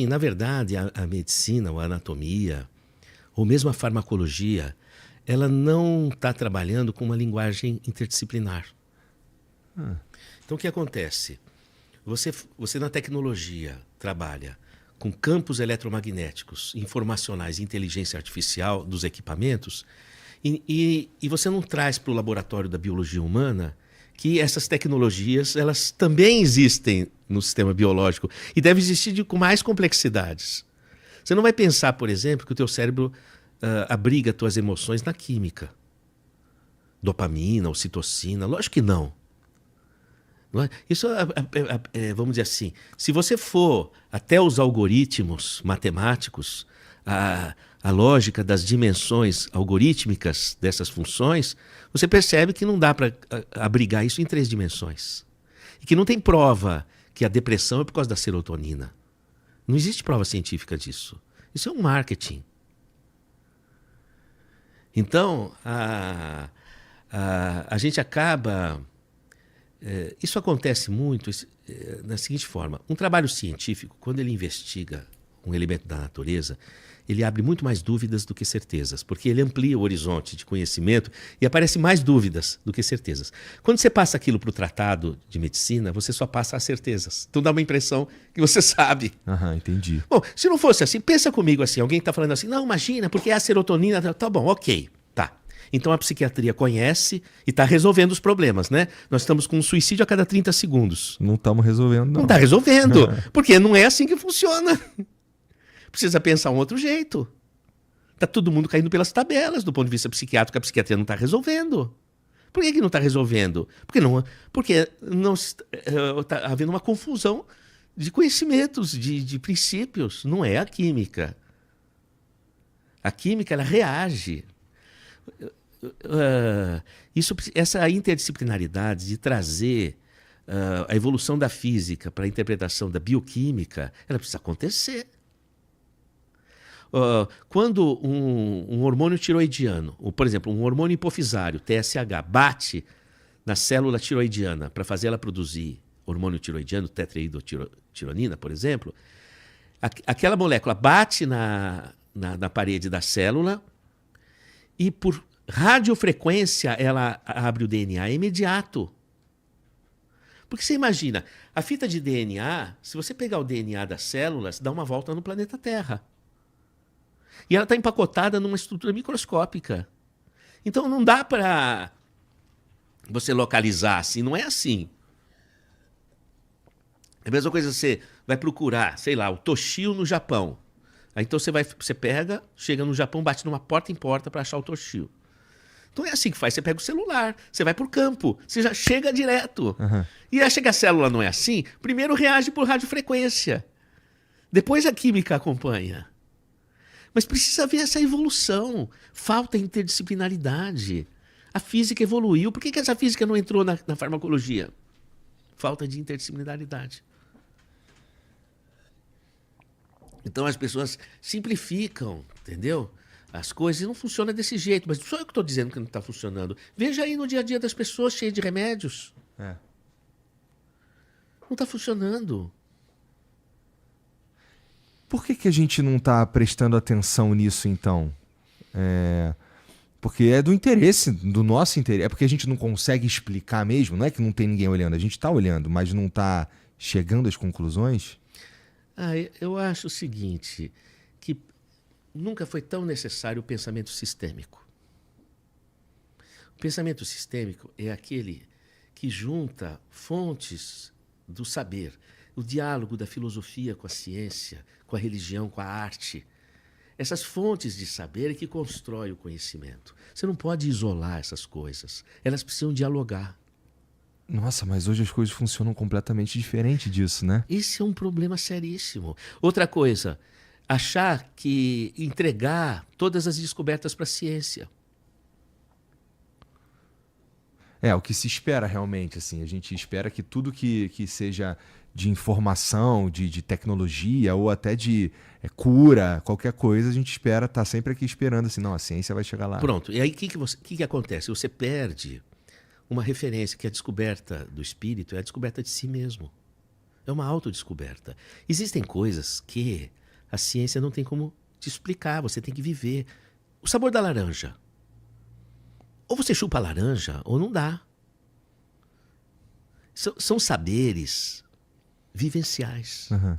E, na verdade, a medicina, ou a anatomia, ou mesmo a farmacologia, ela não está trabalhando com uma linguagem interdisciplinar. Então, o que acontece? Você na tecnologia trabalha com campos eletromagnéticos, informacionais e inteligência artificial dos equipamentos, e você não traz para o laboratório da biologia humana que essas tecnologias elas também existem no sistema biológico e devem existir com mais complexidades. Você não vai pensar, por exemplo, que o teu cérebro abriga as tuas emoções na química. Dopamina, ocitocina, lógico que não. Isso, vamos dizer assim, se você for até os algoritmos matemáticos, a lógica das dimensões algorítmicas dessas funções, você percebe que não dá para abrigar isso em 3 dimensões. E que não tem prova que a depressão é por causa da serotonina. Não existe prova científica disso. Isso é um marketing. Então, a gente acaba... Isso acontece muito da seguinte forma. Um trabalho científico, quando ele investiga um elemento da natureza, ele abre muito mais dúvidas do que certezas, porque ele amplia o horizonte de conhecimento e aparecem mais dúvidas do que certezas. Quando você passa aquilo para o tratado de medicina, você só passa as certezas. Então dá uma impressão que você sabe. Entendi. Bom, se não fosse assim, pensa comigo assim, alguém está falando assim, não, imagina, porque é a serotonina, tá bom, ok, tá. Então a psiquiatria conhece e está resolvendo os problemas, né? Nós estamos com um suicídio a cada 30 segundos. Não estamos resolvendo, não. Não está resolvendo, porque não é assim que funciona. Precisa pensar um outro jeito. Está todo mundo caindo pelas tabelas do ponto de vista psiquiátrico, a psiquiatria não está resolvendo. Por que não está resolvendo? Porque não está havendo uma confusão de conhecimentos, de princípios. Não é a química. A química, ela reage. Essa interdisciplinaridade de trazer a evolução da física para a interpretação da bioquímica, ela precisa acontecer. Quando um hormônio tiroidiano, por exemplo, um hormônio hipofisário, TSH, bate na célula tiroidiana para fazer ela produzir hormônio tiroidiano, tetrahidrotironina, por exemplo, aquela molécula bate na parede da célula e por radiofrequência ela abre o DNA, é imediato. Porque você imagina, a fita de DNA, se você pegar o DNA das células, dá uma volta no planeta Terra. E ela está empacotada numa estrutura microscópica. Então não dá para você localizar assim, não é assim. É a mesma coisa que você vai procurar, sei lá, o Toshio no Japão. Aí então você pega, chega no Japão, bate numa porta em porta para achar o Toshio. Então é assim que faz, você pega o celular, você vai para o campo, você já chega direto. E acha que a célula não é assim? Primeiro reage por radiofrequência. Depois a química acompanha. Mas precisa haver essa evolução. Falta interdisciplinaridade. A física evoluiu. Por que essa física não entrou na farmacologia? Falta de interdisciplinaridade. Então as pessoas simplificam, entendeu? As coisas não funcionam desse jeito. Mas não sou eu que estou dizendo que não está funcionando. Veja aí no dia a dia das pessoas cheias de remédios. Não está funcionando. Por que a gente não está prestando atenção nisso, então? Porque é do interesse, do nosso interesse. É porque a gente não consegue explicar mesmo? Não é que não tem ninguém olhando. A gente está olhando, mas não está chegando às conclusões? Eu acho o seguinte, que nunca foi tão necessário o pensamento sistêmico. O pensamento sistêmico é aquele que junta fontes do saber, o diálogo da filosofia com a ciência, com a religião, com a arte. Essas fontes de saber é que constrói o conhecimento. Você não pode isolar essas coisas. Elas precisam dialogar. Nossa, mas hoje as coisas funcionam completamente diferente disso, né? Esse é um problema seríssimo. Outra coisa, achar que entregar todas as descobertas para a ciência. O que se espera realmente, assim. A gente espera que tudo que seja de informação, de tecnologia ou até de cura, qualquer coisa, a gente espera, tá sempre aqui esperando assim, não, a ciência vai chegar lá. Pronto, e aí o que acontece? Você perde uma referência que a descoberta do espírito é a descoberta de si mesmo. É uma autodescoberta. Existem coisas que a ciência não tem como te explicar, você tem que viver. O sabor da laranja. Ou você chupa a laranja, ou não dá. São saberes vivenciais. Uhum.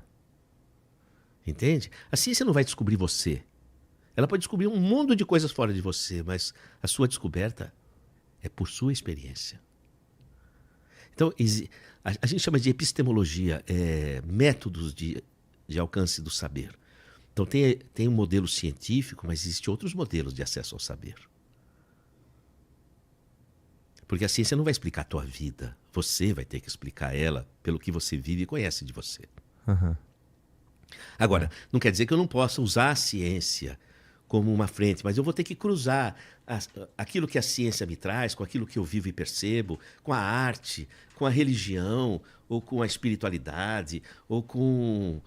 Entende? A ciência não vai descobrir você. Ela pode descobrir um mundo de coisas fora de você, mas a sua descoberta é por sua experiência. Então, a gente chama de epistemologia, métodos de alcance do saber. Então, tem um modelo científico, mas existem outros modelos de acesso ao saber. Porque a ciência não vai explicar a tua vida. Você vai ter que explicar ela pelo que você vive e conhece de você. Uhum. Agora, não quer dizer que eu não possa usar a ciência como uma frente, mas eu vou ter que cruzar aquilo que a ciência me traz com aquilo que eu vivo e percebo, com a arte, com a religião, ou com a espiritualidade, ou com...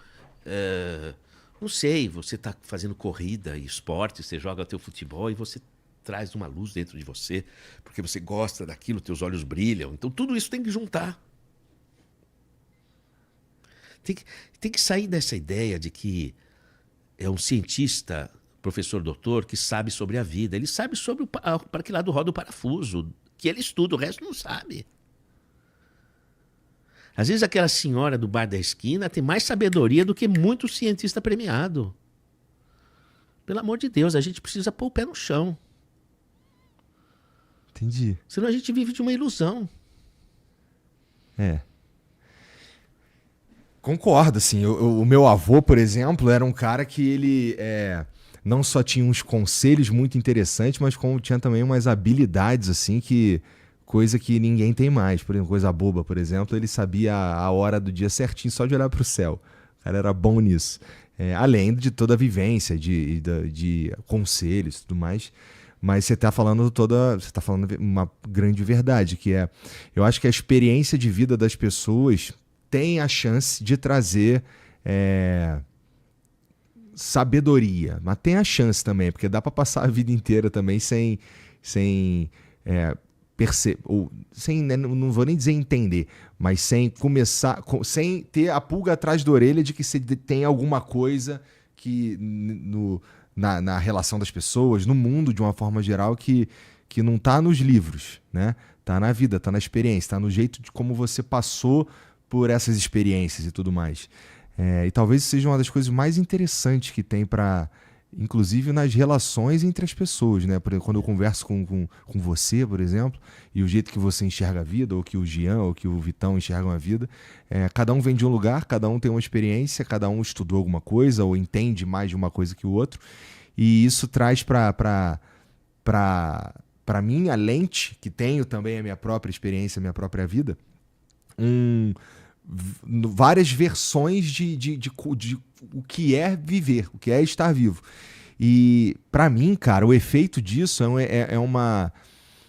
não sei, você está fazendo corrida e esporte, você joga o teu futebol e você traz uma luz dentro de você, porque você gosta daquilo, teus olhos brilham. Então tudo isso tem que juntar. Tem que sair dessa ideia de que é um cientista, professor doutor, que sabe sobre a vida. Ele sabe sobre para que lado roda o parafuso, que ele estuda, o resto não sabe. Às vezes aquela senhora do bar da esquina tem mais sabedoria do que muito cientista premiado. Pelo amor de Deus, a gente precisa pôr o pé no chão. Entendi. Senão a gente vive de uma ilusão. Concordo, assim. O meu avô, por exemplo, era um cara que ele não só tinha uns conselhos muito interessantes, mas como tinha também umas habilidades, assim, coisa que ninguém tem mais. Por exemplo, coisa boba, por exemplo, ele sabia a hora do dia certinho só de olhar para o céu. O cara era bom nisso. Além de toda a vivência, de conselhos e tudo mais. Mas você está falando uma grande verdade, que eu acho que a experiência de vida das pessoas tem a chance de trazer sabedoria, mas tem a chance também, porque dá para passar a vida inteira também sem perceber, ou sem, né, não vou nem dizer entender, mas sem começar, sem ter a pulga atrás da orelha de que você tem alguma coisa que na relação das pessoas, no mundo de uma forma geral, que não está nos livros, né? Tá na vida, tá na experiência, tá no jeito de como você passou por essas experiências e tudo mais. E talvez seja uma das coisas mais interessantes que tem inclusive nas relações entre as pessoas, né? Por exemplo, quando eu converso com você, por exemplo, e o jeito que você enxerga a vida, ou que o Jean, ou que o Vitão enxergam a vida, cada um vem de um lugar, cada um tem uma experiência, cada um estudou alguma coisa, ou entende mais de uma coisa que o outro, e isso traz para mim a lente, que tenho também a minha própria experiência, a minha própria vida, várias versões de o que é viver, o que é estar vivo. E para mim, cara, o efeito disso é uma...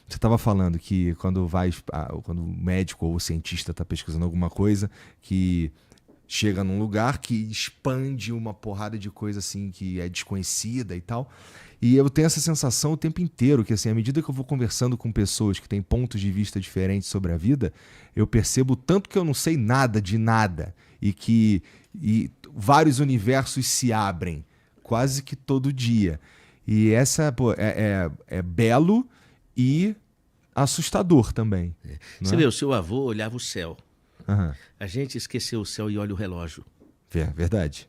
Você estava falando que quando o médico ou o cientista está pesquisando alguma coisa, que chega num lugar que expande uma porrada de coisa assim que é desconhecida e tal. E eu tenho essa sensação o tempo inteiro, que assim, à medida que eu vou conversando com pessoas que têm pontos de vista diferentes sobre a vida, eu percebo tanto que eu não sei nada de nada e vários universos se abrem quase que todo dia. E essa é belo e assustador também. Você vê, o seu avô olhava o céu. Uhum. A gente esqueceu o céu e olha o relógio. Verdade.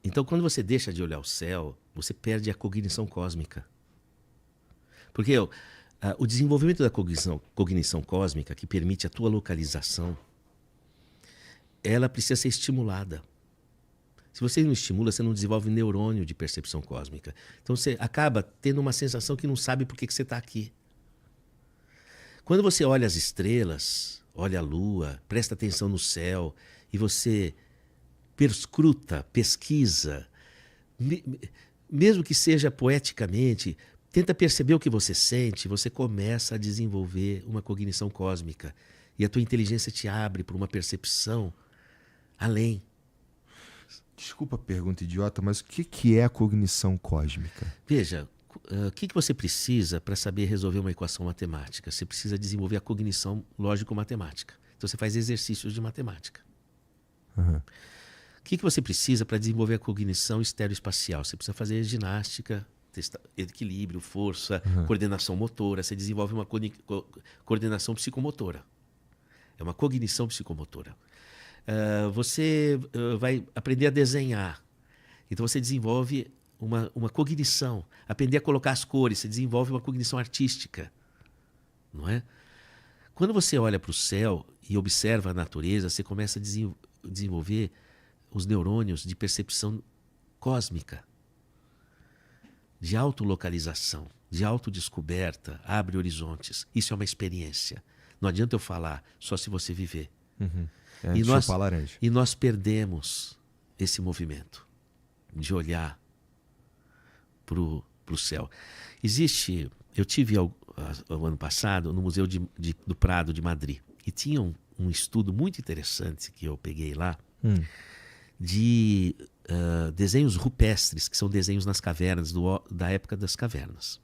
Então, quando você deixa de olhar o céu, você perde a cognição cósmica. Porque o desenvolvimento da cognição cósmica, que permite a tua localização, ela precisa ser estimulada. Se você não estimula, você não desenvolve neurônio de percepção cósmica. Então, você acaba tendo uma sensação que não sabe por que você está aqui. Quando você olha as estrelas, olha a lua, presta atenção no céu, e você perscruta, pesquisa, mesmo que seja poeticamente, tenta perceber o que você sente, você começa a desenvolver uma cognição cósmica. E a tua inteligência te abre para uma percepção além. Desculpa a pergunta idiota, mas o que é a cognição cósmica? Veja, o que você precisa para saber resolver uma equação matemática? Você precisa desenvolver a cognição lógico-matemática. Então você faz exercícios de matemática. Uhum. O que você precisa para desenvolver a cognição estereoespacial? Você precisa fazer ginástica, equilíbrio, força, coordenação motora. Você desenvolve uma coordenação psicomotora. É uma cognição psicomotora. Você vai aprender a desenhar. Então você desenvolve uma cognição. Aprender a colocar as cores. Você desenvolve uma cognição artística. Não é? Quando você olha para o céu e observa a natureza, você começa a desenvolver os neurônios de percepção cósmica, de autolocalização, de autodescoberta, abre horizontes. Isso é uma experiência. Não adianta eu falar, só se você viver. Uhum. E nós perdemos esse movimento de olhar para o céu. Eu tive o ano passado no Museu do Prado de Madrid e tinha um estudo muito interessante que eu peguei lá de desenhos rupestres, que são desenhos nas cavernas, da época das cavernas.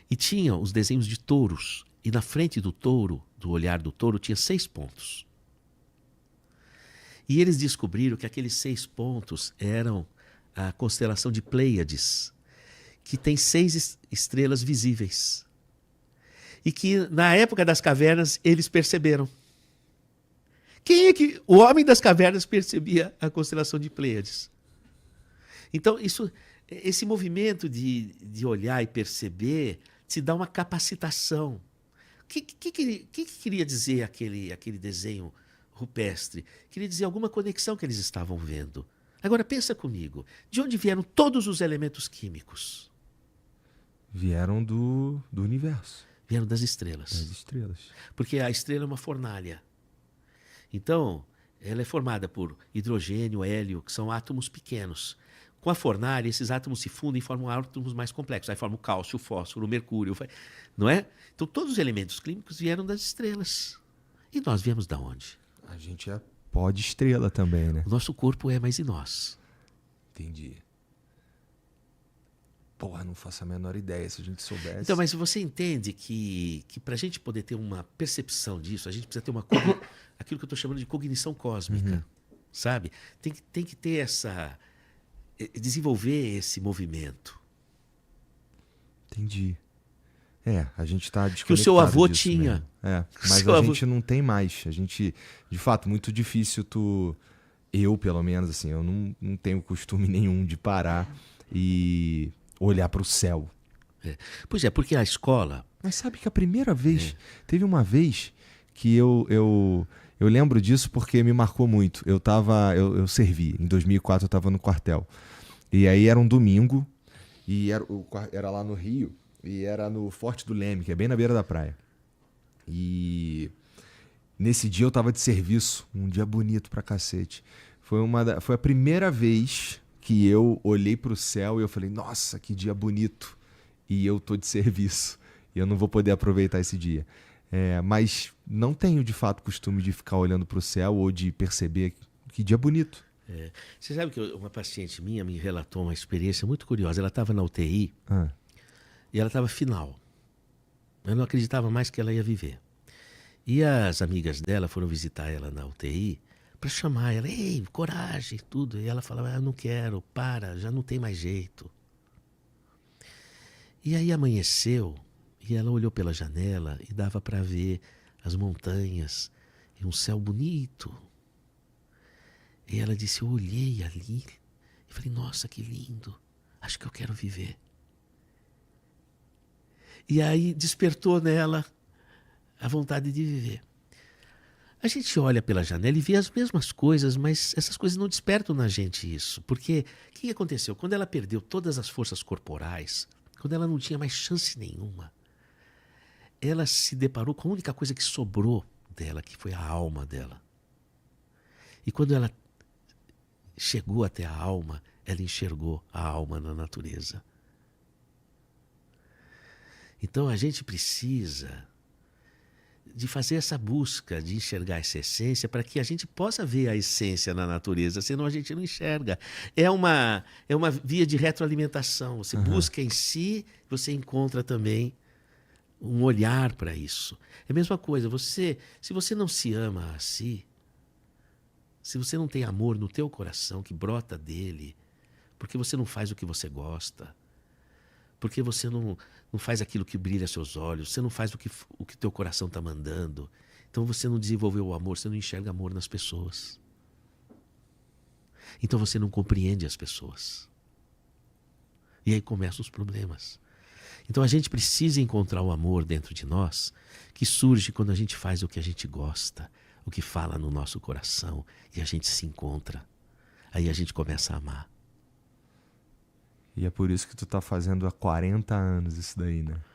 E tinha os desenhos de touros. E na frente do touro, do olhar do touro, tinha 6 pontos. E eles descobriram que aqueles 6 pontos eram a constelação de Pleiades, que tem 6 estrelas visíveis. E que na época das cavernas eles perceberam. Quem é que... O homem das cavernas percebia a constelação de Pleiades. Então, esse movimento de olhar e perceber te dá uma capacitação. O que queria dizer aquele desenho rupestre? Queria dizer alguma conexão que eles estavam vendo. Agora, pensa comigo. De onde vieram todos os elementos químicos? Vieram do universo. Vieram das estrelas. Das estrelas. Porque a estrela é uma fornalha. Então, ela é formada por hidrogênio, hélio, que são átomos pequenos. Com a fornalha, esses átomos se fundem e formam átomos mais complexos. Aí formam o cálcio, o fósforo, o mercúrio, não é? Então, todos os elementos químicos vieram das estrelas. E nós viemos de onde? A gente é pó de estrela também, né? O nosso corpo é mais em nós. Entendi. Porra, não faço a menor ideia se a gente soubesse. Então, mas você entende que para a gente poder ter uma percepção disso, a gente precisa ter aquilo que eu estou chamando de cognição cósmica, sabe? Tem que ter desenvolver esse movimento. Entendi. A gente está desconectado que o seu avô disso tinha. mesmo. Mas a gente não tem mais. A gente, de fato, muito difícil eu, pelo menos, assim, eu não tenho costume nenhum de parar e olhar para o céu. Pois é, porque a escola... Mas sabe que a primeira vez... Teve uma vez que eu lembro disso porque me marcou muito. Eu servi. Em 2004 eu estava no quartel. E aí era um domingo e era lá no Rio e era no Forte do Leme, que é bem na beira da praia. E nesse dia eu estava de serviço. Um dia bonito pra cacete. Foi a primeira vez que eu olhei pro céu e eu falei, nossa, que dia bonito. E eu tô de serviço. E eu não vou poder aproveitar esse dia. Mas não tenho, de fato, costume de ficar olhando pro céu ou de perceber que dia bonito. Você sabe que uma paciente minha me relatou uma experiência muito curiosa. Ela estava na UTI e ela estava final. Eu não acreditava mais que ela ia viver. E as amigas dela foram visitar ela na UTI para chamar ela, ei, coragem, tudo. E ela falava, eu não quero, já não tem mais jeito. E aí amanheceu e ela olhou pela janela e dava para ver as montanhas e um céu bonito. E ela disse, eu olhei ali e falei, nossa, que lindo, acho que eu quero viver. E aí despertou nela a vontade de viver. A gente olha pela janela e vê as mesmas coisas, mas essas coisas não despertam na gente isso. Porque o que aconteceu? Quando ela perdeu todas as forças corporais, quando ela não tinha mais chance nenhuma, ela se deparou com a única coisa que sobrou dela, que foi a alma dela. E quando ela chegou até a alma, ela enxergou a alma na natureza. Então a gente precisa de fazer essa busca, de enxergar essa essência, para que a gente possa ver a essência na natureza, senão a gente não enxerga. É uma via de retroalimentação. Você busca em si, você encontra também um olhar para isso. É a mesma coisa, se você não se ama a si, se você não tem amor no teu coração que brota dele, porque você não faz o que você gosta, porque você não faz aquilo que brilha seus olhos, você não faz o que teu coração está mandando, então você não desenvolveu o amor, você não enxerga amor nas pessoas. Então você não compreende as pessoas. E aí começam os problemas. Então a gente precisa encontrar o amor dentro de nós, que surge quando a gente faz o que a gente gosta, o que fala no nosso coração, e a gente se encontra. Aí a gente começa a amar. E é por isso que tu tá fazendo há 40 anos isso daí, né?